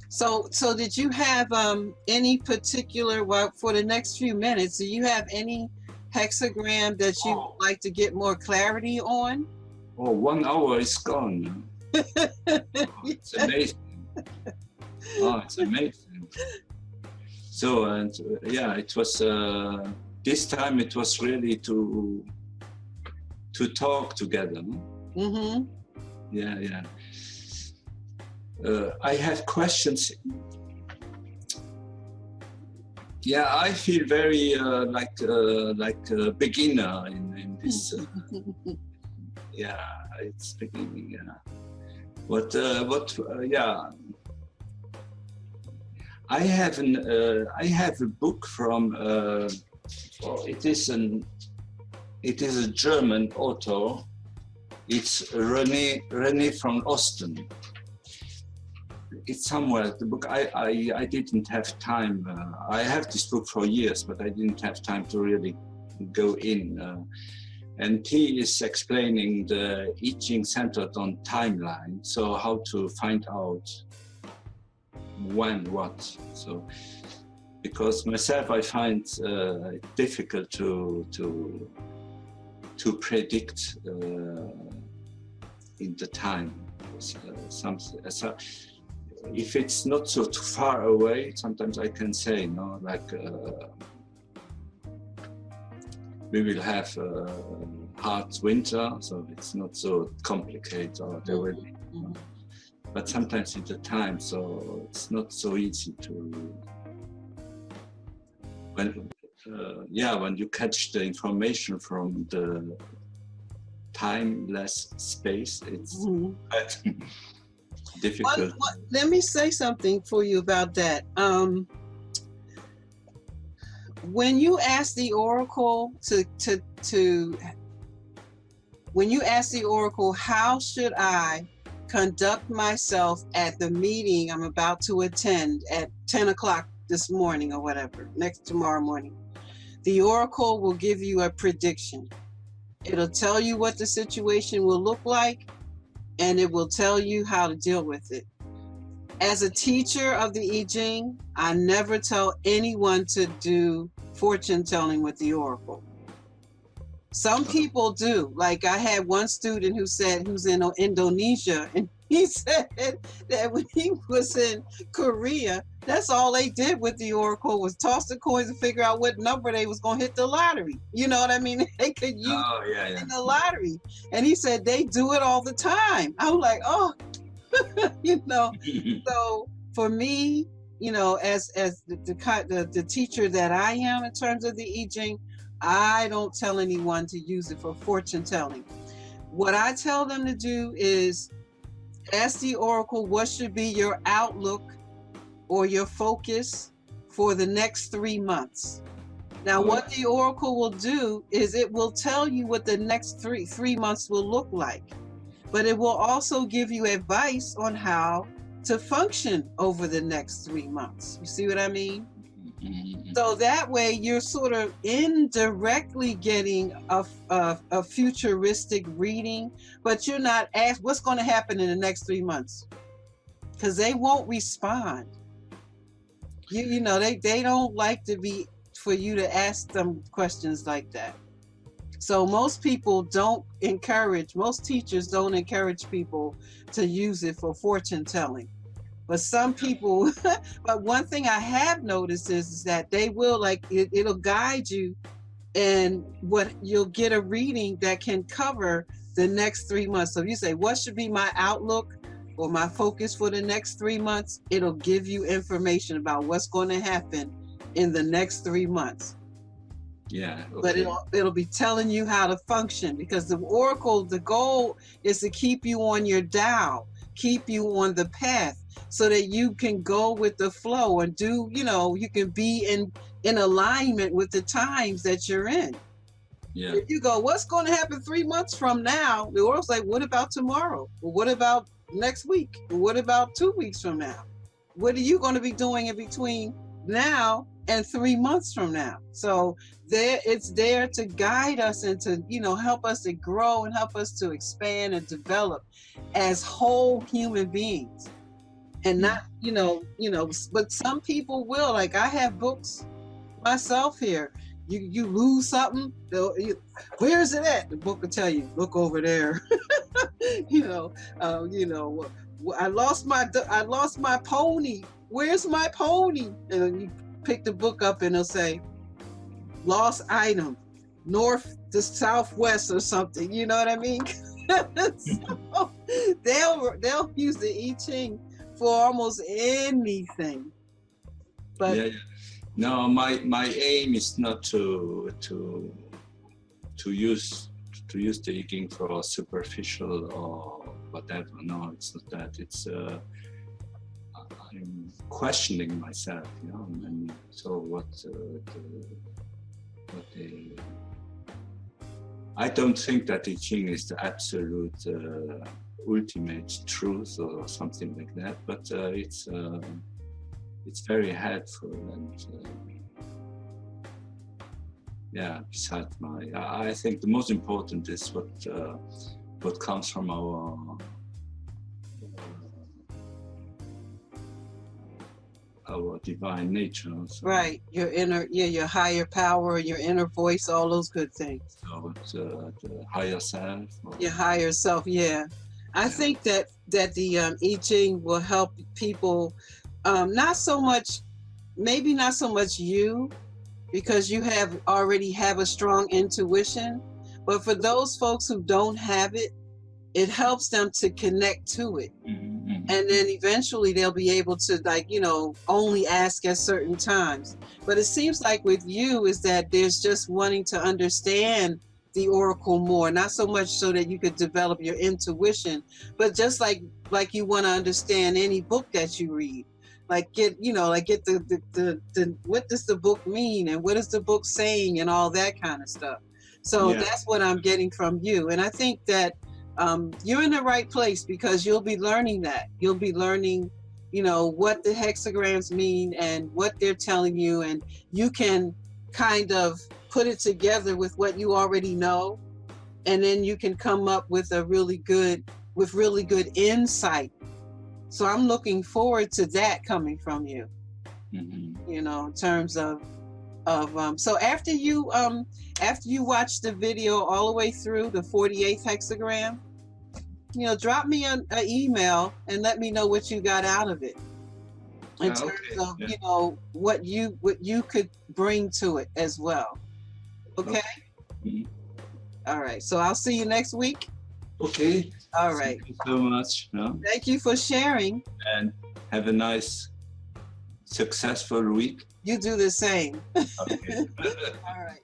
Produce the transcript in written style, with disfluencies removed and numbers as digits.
So did you have any particular, well, for the next few minutes, do you have any hexagram that you would like to get more clarity on? Oh, 1 hour is gone. It's amazing. Oh, it's amazing. So, and yeah, it was, this time it was really to talk together. No? Mm-hmm. Yeah, yeah. I have questions. Yeah, I feel very like a beginner in this. Yeah, it's beginning. Yeah, what? Yeah, I have a book from. It is a German author. It's René from Osten. It's somewhere, the book, I didn't have time. I have this book for years, but I didn't have time to really go in. And he is explaining the I Ching centered on timeline. So how to find out when, what. So, because myself, I find it difficult to predict in the time. If it's not so too far away, sometimes I can say, no, like we will have a hard winter, so it's not so complicated, or there will be, but sometimes it's the time, so it's not so easy to, when you catch the information from the timeless space, it's difficult. Let me say something for you about that. When you ask the oracle when you ask the oracle, how should I conduct myself at the meeting I'm about to attend at 10 o'clock this morning or whatever, tomorrow morning, the oracle will give you a prediction. It'll tell you what the situation will look like, and it will tell you how to deal with it. As a teacher of the I Ching, I never tell anyone to do fortune telling with the oracle. Some people do. Like I had one student who's in Indonesia, and he said that when he was in Korea, that's all they did with the oracle was toss the coins and figure out what number they was going to hit the lottery. You know what I mean? They could use in the lottery. And he said they do it all the time. I was like, oh, you know. So for me, you know, as the teacher that I am in terms of the I Ching, I don't tell anyone to use it for fortune telling. What I tell them to do is ask the oracle what should be your outlook or your focus for the next 3 months. Now, what the oracle will do is it will tell you what the next three months will look like, but it will also give you advice on how to function over the next 3 months. You see what I mean? So that way you're sort of indirectly getting a futuristic reading, but you're not asked what's going to happen in the next 3 months, because they won't respond. You know, they don't like for you to ask them questions like that. So most teachers don't encourage people to use it for fortune telling. But some people, but one thing I have noticed is that they will, like, it'll guide you, and what you'll get a reading that can cover the next 3 months. So if you say, what should be my outlook or my focus for the next 3 months? It'll give you information about what's going to happen in the next 3 months. Yeah. Okay. But it'll be telling you how to function, because the oracle, the goal is to keep you on your dial, keep you on the path, so that you can go with the flow and do, you know, you can be in alignment with the times that you're in. Yeah. If you go, what's going to happen 3 months from now? The oracle's like, what about tomorrow? Well, what about next week? Well, what about 2 weeks from now? What are you going to be doing in between now and 3 months from now? So it's there to guide us and to, you know, help us to grow and help us to expand and develop as whole human beings. and not, but some people will. Like I have books myself here. You lose something, where is it at? The book will tell you, look over there. I lost my pony. Where's my pony? And then you pick the book up and it'll say, lost item, north to southwest or something. You know what I mean? So they'll use the I Ching for almost anything. But yeah. No, my aim is not to use the I Ching for superficial or whatever. No, it's not that. It's I'm questioning myself, and so I don't think that I Ching is the absolute ultimate truth or something like that, but it's very helpful, and besides I think the most important is what comes from our divine nature. So, right, your your higher power, your inner voice, all those good things. So the higher self. Your higher self, yeah. I think that the I Ching will help people. Maybe not so much you, because you already have a strong intuition, but for those folks who don't have it, it helps them to connect to it. Mm-hmm. And then eventually they'll be able to only ask at certain times. But it seems like with you is that there's just wanting to understand the oracle more, not so much so that you could develop your intuition, but just like you want to understand any book that you read. Get the what does the book mean, and what is the book saying, and all that kind of stuff. So that's what I'm getting from you. And I think that you're in the right place, because you'll be learning that. You'll be learning, what the hexagrams mean and what they're telling you, and you can kind of put it together with what you already know, and then you can come up with really good insight. So I'm looking forward to that coming from you. Mm-hmm. In terms of so after you watch the video all the way through the 48th hexagram, drop me an email and let me know what you got out of it in terms of what you could bring to it as well. Okay. Mm-hmm. All right, so I'll see you next week. Okay. All right. Thank you so much. Thank you for sharing. And have a nice, successful week. You do the same. Okay. All right.